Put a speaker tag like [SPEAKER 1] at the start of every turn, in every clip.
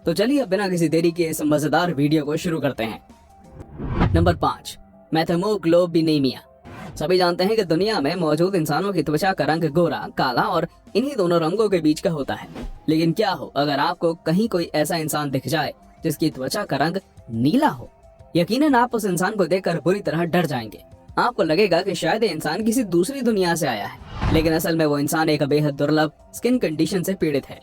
[SPEAKER 1] तो चलिए अब बिना किसी देरी के इस मजेदार वीडियो को शुरू करते हैं। Number 5, methaemoglobinaemia. सभी जानते हैं कि दुनिया में मौजूद इंसानों की त्वचा का रंग गोरा, काला और इन्हीं दोनों रंगों के बीच का होता है। लेकिन क्या हो अगर आपको कहीं कोई ऐसा इंसान दिख जाए जिसकी त्वचा का रंग नीला हो? यकीनन आप उस इंसान को देखकर बुरी तरह डर जाएंगे। आपको लगेगा कि शायद ये इंसान किसी दूसरी दुनिया से आया है, लेकिन असल में वो इंसान एक बेहद दुर्लभ स्किन कंडीशन से पीड़ित है।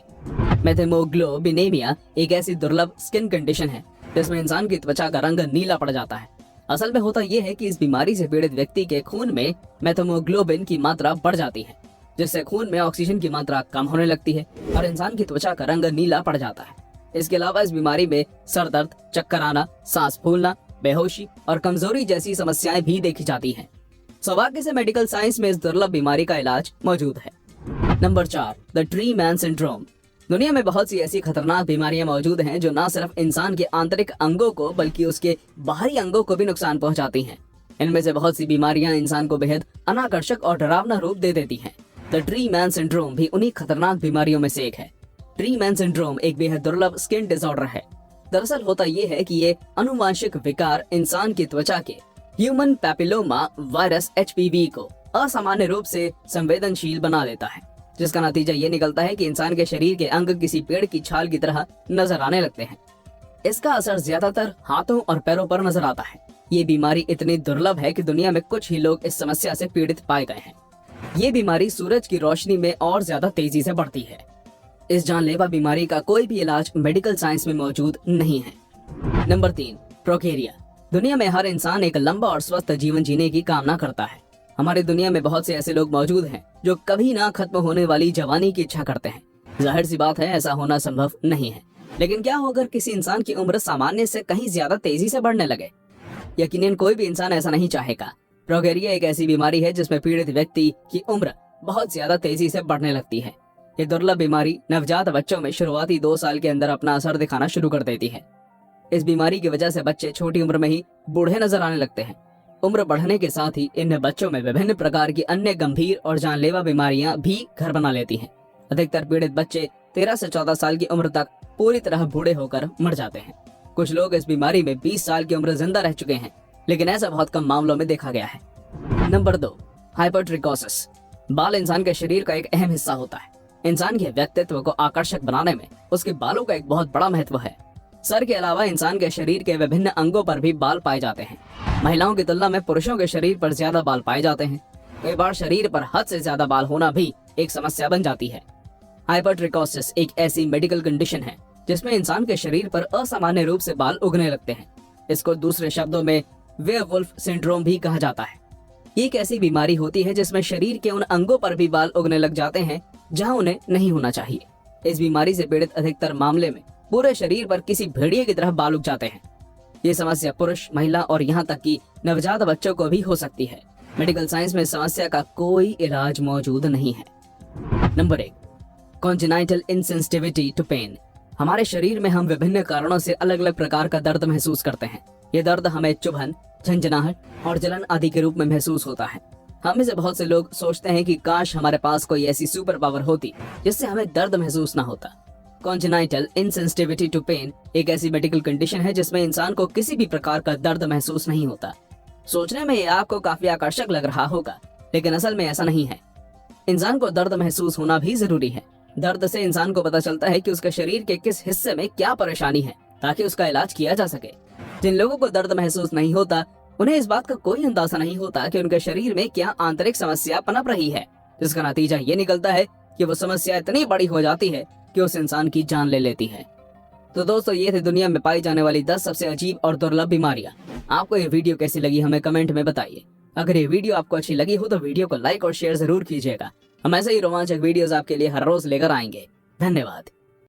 [SPEAKER 1] मेथेमोग्लोबिनेमिया एक ऐसी दुर्लभ स्किन कंडीशन है जिसमें इंसान की त्वचा का रंग नीला पड़ जाता है। असल में होता यह है कि इस बीमारी से पीड़ित व्यक्ति के खून में मेथेमोग्लोबिन की मात्रा बढ़ जाती है, जिससे खून में ऑक्सीजन की मात्रा कम होने लगती है और इंसान की त्वचा का रंग नीला पड़ जाता है। इसके अलावा इस बीमारी में सर दर्द, चक्कर आना, सांस फूलना, बेहोशी और कमजोरी जैसी समस्याएं भी देखी जाती हैं। सौभाग्य से मेडिकल साइंस में इस दुर्लभ बीमारी का इलाज मौजूद है। Number 4, the tree man syndrome. दुनिया में बहुत सी ऐसी खतरनाक बीमारियां मौजूद हैं जो न सिर्फ इंसान के आंतरिक अंगों को बल्कि उसके बाहरी अंगों को भी नुकसान पहुंचाती हैं। इनमें से बहुत सी बीमारियां इंसान को बेहद अनाकर्षक और डरावना रूप दे देती हैं। द ट्री मैन सिंड्रोम भी उन्हीं खतरनाक बीमारियों में से एक है। ट्री मैन सिंड्रोम एक बेहद दुर्लभ स्किन डिसऑर्डर है। दरअसल होता यह है कि ये अनुवांशिक विकार इंसान की त्वचा के ह्यूमन पैपिलोमा वायरस HPV को असामान्य रूप से संवेदनशील बना देता है, जिसका नतीजा ये निकलता है कि इंसान के शरीर के अंग किसी पेड़ की छाल की तरह नजर आने लगते हैं। इसका असर ज्यादातर हाथों और पैरों पर नजर आता है। ये बीमारी इतनी दुर्लभ है कि दुनिया में कुछ ही लोग इस समस्या से पीड़ित पाए गए हैं। ये बीमारी सूरज की रोशनी में और ज्यादा तेजी से बढ़ती है। इस जानलेवा बीमारी का कोई भी इलाज मेडिकल साइंस में मौजूद नहीं है। नंबर 3, प्रोकेरिया। दुनिया में हर इंसान एक लंबा और स्वस्थ जीवन जीने की कामना करता है। हमारी दुनिया में बहुत से ऐसे लोग मौजूद हैं जो कभी ना खत्म होने वाली जवानी की इच्छा करते हैं। जाहिर सी बात है ऐसा होना संभव नहीं है। लेकिन क्या हो अगर किसी इंसान की उम्र सामान्य से कहीं ज्यादा तेजी से बढ़ने लगे? यकीनन कोई भी इंसान ऐसा नहीं चाहेगा। प्रोकेरिया एक ऐसी बीमारी है जिसमें पीड़ित व्यक्ति की उम्र बहुत ज्यादा तेजी से बढ़ने लगती है। ये दुर्लभ बीमारी नवजात बच्चों में शुरुआती 2 साल के अंदर अपना असर दिखाना शुरू कर देती है। इस बीमारी की वजह से बच्चे छोटी उम्र में ही बूढ़े नजर आने लगते हैं। उम्र बढ़ने के साथ ही इन बच्चों में विभिन्न प्रकार की अन्य गंभीर और जानलेवा बीमारियां भी घर बना लेती हैं। अधिकतर पीड़ित बच्चे 13 से 14 साल की उम्र तक पूरी तरह बूढ़े होकर मर जाते हैं। कुछ लोग इस बीमारी में 20 साल की उम्र जिंदा रह चुके हैं, लेकिन ऐसा बहुत कम मामलों में देखा गया है। Number 2, hypertrichosis. बाल इंसान के शरीर का एक अहम हिस्सा होता है। इंसान के व्यक्तित्व को आकर्षक बनाने में उसके बालों का एक बहुत बड़ा महत्व है। सर के अलावा इंसान के शरीर के विभिन्न अंगों पर भी बाल पाए जाते हैं। महिलाओं की तुलना में पुरुषों के शरीर पर ज्यादा बाल पाए जाते हैं। कई बार शरीर पर हद से ज्यादा बाल होना भी एक समस्या बन जाती है। हाइपरट्रिकोसिस एक ऐसी मेडिकल कंडीशन है जिसमें इंसान के शरीर पर असामान्य रूप से बाल उगने लगते हैं। इसको दूसरे शब्दों में वेयरवुल्फ सिंड्रोम भी कहा जाता है। ये एक ऐसी बीमारी होती है जिसमें शरीर के उन अंगों पर भी बाल उगने लग जाते हैं जहां उन्हें नहीं होना चाहिए। इस बीमारी से पीड़ित अधिकतर मामले में पूरे शरीर पर किसी भेड़िए की तरह बाल उग जाते हैं। ये समस्या पुरुष, महिला और यहाँ तक कि नवजात बच्चों को भी हो सकती है। मेडिकल साइंस में इस समस्या का कोई इलाज मौजूद नहीं है। Number 1, congenital insensitivity to pain. हमारे शरीर में हम विभिन्न कारणों से अलग अलग प्रकार का दर्द महसूस करते हैं। ये दर्द हमें चुभन, झंझनाहट और जलन आदि के रूप में महसूस होता है। हम में से बहुत से लोग सोचते हैं कि काश हमारे पास कोई ऐसी सुपर पावर होती जिससे हमें दर्द महसूस ना होता। कॉन्जेनाइटल इनसेंसिटिविटी टू पेन एक ऐसी मेडिकल कंडीशन है जिसमें इंसान को किसी भी प्रकार का दर्द महसूस नहीं होता। सोचने में ये आपको काफी आकर्षक लग रहा होगा, लेकिन असल में ऐसा नहीं है। इंसान को दर्द महसूस होना भी जरूरी है। दर्द से इंसान को पता चलता है कि उसके शरीर के किस हिस्से में क्या परेशानी है ताकि उसका इलाज किया जा सके। जिन लोगों को दर्द महसूस नहीं होता उन्हें इस बात का कोई अंदाजा नहीं होता कि उनके शरीर में क्या आंतरिक समस्या पनप रही है, जिसका नतीजा ये निकलता है कि वो समस्या इतनी बड़ी हो जाती है कि उस इंसान की जान ले लेती है। तो दोस्तों, ये थी दुनिया में पाई जाने वाली 10 सबसे अजीब और दुर्लभ बीमारियां। आपको ये वीडियो कैसी लगी हमें कमेंट में बताइए। अगर ये वीडियो आपको अच्छी लगी हो तो वीडियो को लाइक और शेयर जरूर कीजिएगा। हम ऐसे ही रोमांचक वीडियोस आपके लिए हर रोज लेकर आएंगे। धन्यवाद।